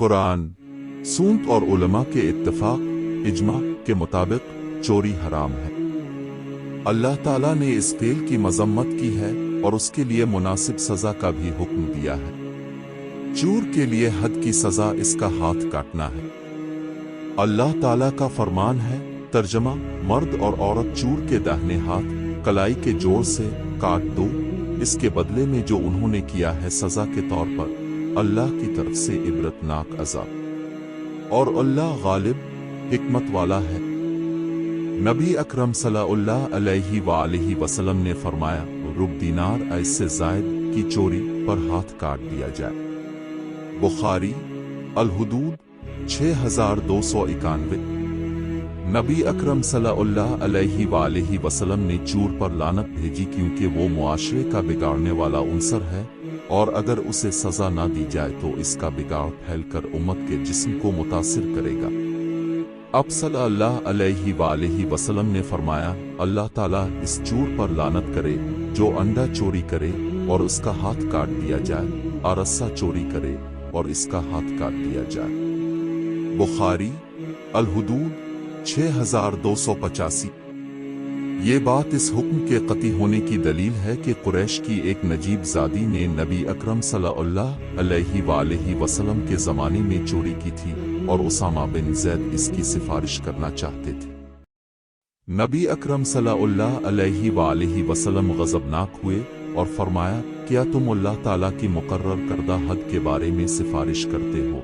कुरान, सून्त और उलमा के इत्तिफाक इजमा के मुताबिक चोरी हराम है। अल्लाह ताला ने इस फेल की मजम्मत की है और उसके लिए मुनासिब सजा का भी हुक्म दिया है। चोर के लिए हद की सजा इसका हाथ काटना है। अल्लाह ताला का फरमान है, तर्जमा, मर्द और औरत चोर के दाहिने हाथ कलाई के जोड़ से काट दो, इसके बदले में जो उन्होंने किया है सजा के तौर पर अल्लाह की तरफ से इबरतनाक अज़ाब, और अल्लाह गालिब हिकमत वाला है। नबी अकरम सल्लल्लाहु अलैहि वसल्लम ने फरमाया, रुब दीनार ऐसे जायद की चोरी पर हाथ काट दिया जाए। बुखारी अल-हुदूद 6291। नबी अकरम सल्लल्लाहु अलैहि वसल्लम ने चोर पर लानत भेजी क्योंकि वो मुआशरे का बिगाड़ने वाला उनसर है, और अगर उसे सजा ना दी जाए तो इसका बिगाड़ फैलकर उम्मत के जिस्म को मुतासिर करेगा। अब सल्लल्लाहु अलैहि वसल्लम ने फरमाया, अल्लाह ताला इस चोर पर लानत करे जो अंडा चोरी करे और उसका हाथ काट दिया जाए, अरस्सा चोरी करे और इसका हाथ काट दिया जाए। बुखारी अल-हुदूद 6285। ये बात इस हुक्म के कती होने की दलील है कि कुरैश की एक नजीब ज़ादी ने नबी अकरम सल्लल्लाहु अलैहि वसल्लम के ज़माने में चोरी की थी और उसामा बिन ज़ैद इसकी सिफारिश करना चाहते थे। नबी अकरम सल्लल्लाहु अलैहि वसल्लम गज़बनाक हुए और फरमाया, क्या तुम अल्लाह ताला की मुकर्रर करदा हद के बारे में सिफारिश करते हो?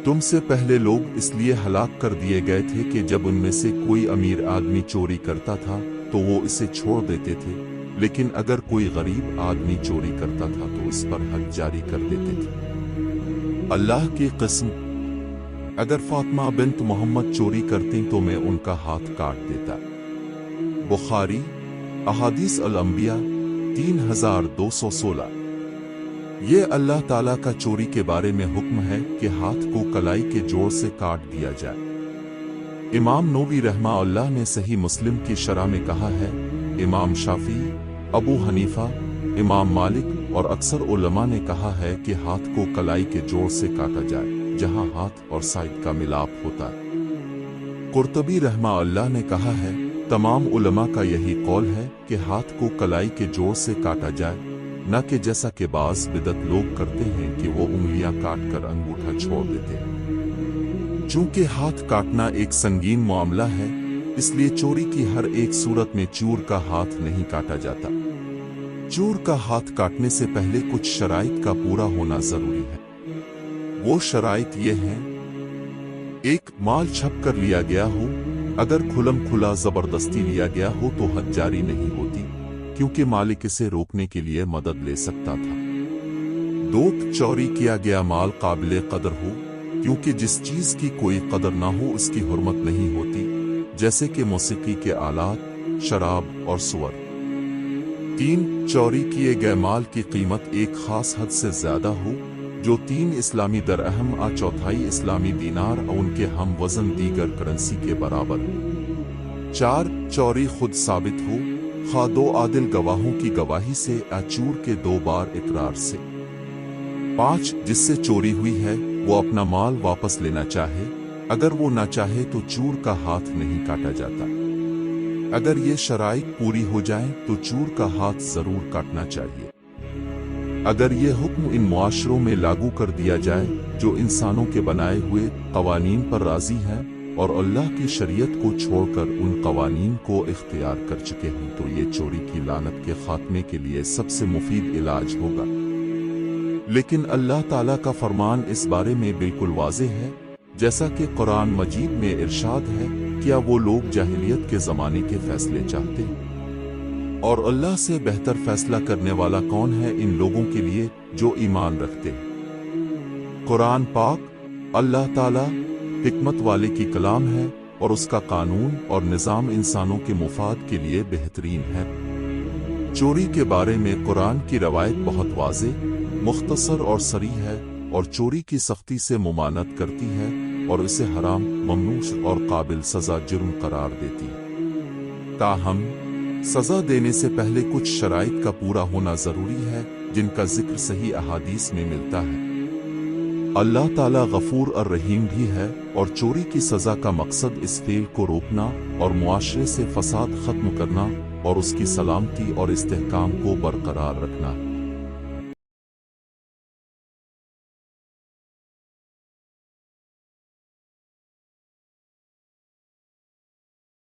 तुमसे पहले लोग इसलिए हलाक कर दिए गए थे कि जब उनमें से कोई अमीर आदमी चोरी करता था तो वो इसे छोड़ देते थे, लेकिन अगर कोई गरीब आदमी चोरी करता था तो इस पर हद जारी कर देते थे। अल्लाह की कसम, अगर फातिमा बिन्त मोहम्मद चोरी करती तो मैं उनका हाथ काट देता। बुखारी अहादीस अल-अंबिया 3216। ये अल्लाह ताला का चोरी के बारे में हुक्म है कि हाथ को कलाई के जोड़ से काट दिया जाए। इमाम नबवी रहमतुल्लाह ने सही मुस्लिम की शरह में कहा है, इमाम शाफी, अबू हनीफा, इमाम मालिक और अक्सर उलमा ने कहा है कि हाथ को कलाई के जोड़ से काटा जाए जहां हाथ और साइड का मिलाप होता है। कुर्तबी रहमतुल्लाह ने कहा है, तमाम उलमा का यही कौल है कि हाथ को कलाई के जोड़ से काटा जाए, न कि जैसा कि बाज़ बिदत लोग करते हैं कि वो उंगलियां काट कर अंगूठा छोड़ देते हैं। चूंकि हाथ काटना एक संगीन मामला है, इसलिए चोरी की हर एक सूरत में चोर का हाथ नहीं काटा जाता। चोर का हाथ काटने से पहले कुछ शराइत का पूरा होना जरूरी है। वो शराइत ये हैं: 1. माल छप कर लिया गया हो। अगर खुलम खुला जबरदस्ती लिया गया हो तो हद जारी नहीं होती, क्योंकि मालिक इसे रोकने के लिए मदद ले सकता था। 2. चोरी किया गया माल काबिले कदर हो, क्योंकि जिस चीज की कोई कदर ना हो उसकी हुर्मत नहीं होती, जैसे कि मौसीकी के आलात, शराब और सुअर। 3. चोरी किए गए माल की कीमत एक खास हद से ज्यादा हो, जो 3 इस्लामी दरहम आ चौथाई इस्लामी दीनार और उनके हम वजन दीगर करेंसी के बराबर हो। 4. चोरी खुद साबित हो, खा 2 आदिल गवाहों की गवाही से या चोर के 2 बार इकरार से। 5. जिससे चोरी हुई है वो अपना माल वापस लेना चाहे, अगर वो ना चाहे तो चोर का हाथ नहीं काटा जाता। अगर ये शराइत पूरी हो जाए तो चोर का हाथ जरूर काटना चाहिए। अगर ये हुक्म इन मुआशरों में लागू कर दिया जाए जो इंसानों के बनाए हुए कवानीन पर राजी हैं और अल्लाह की शरीयत को छोड़कर उन कवानीन को इख्तियार कर चुके हैं, तो ये चोरी की लानत के खात्मे के लिए सबसे मुफीद इलाज होगा। लेकिन अल्लाह ताला का फरमान इस बारे में बिल्कुल वाज़ेह है, जैसा कि कुरान मजीद में इरशाद है, क्या वो लोग जाहिलियत के ज़माने के फैसले चाहते हैं? और अल्लाह से बेहतर फैसला करने वाला कौन है इन लोगों के लिए जो ईमान रखते हैं। कुरान पाक अल्लाह ताला हिकमत वाले की कलाम है और उसका कानून और निज़ाम इंसानों के मुफाद के लिए बेहतरीन है। चोरी के बारे में कुरान की रवायत बहुत वाज़ेह, मुख्तसर और सरी है और चोरी की सख्ती से मुमानत करती है और इसे हराम, ममनूह और काबिल सजा जुर्म करार देती है। ताहम सजा देने से पहले कुछ शराइत का पूरा होना जरूरी है, जिनका जिक्र सही अहादीस में मिलता है। اللہ ताला गफूर और रहीम भी है और चोरी की सज़ा का मकसद इस फेल को रोकना और मुआशरे से फसाद ख़त्म करना और उसकी सलामती और इस्तेहकाम को बरकरार रखना।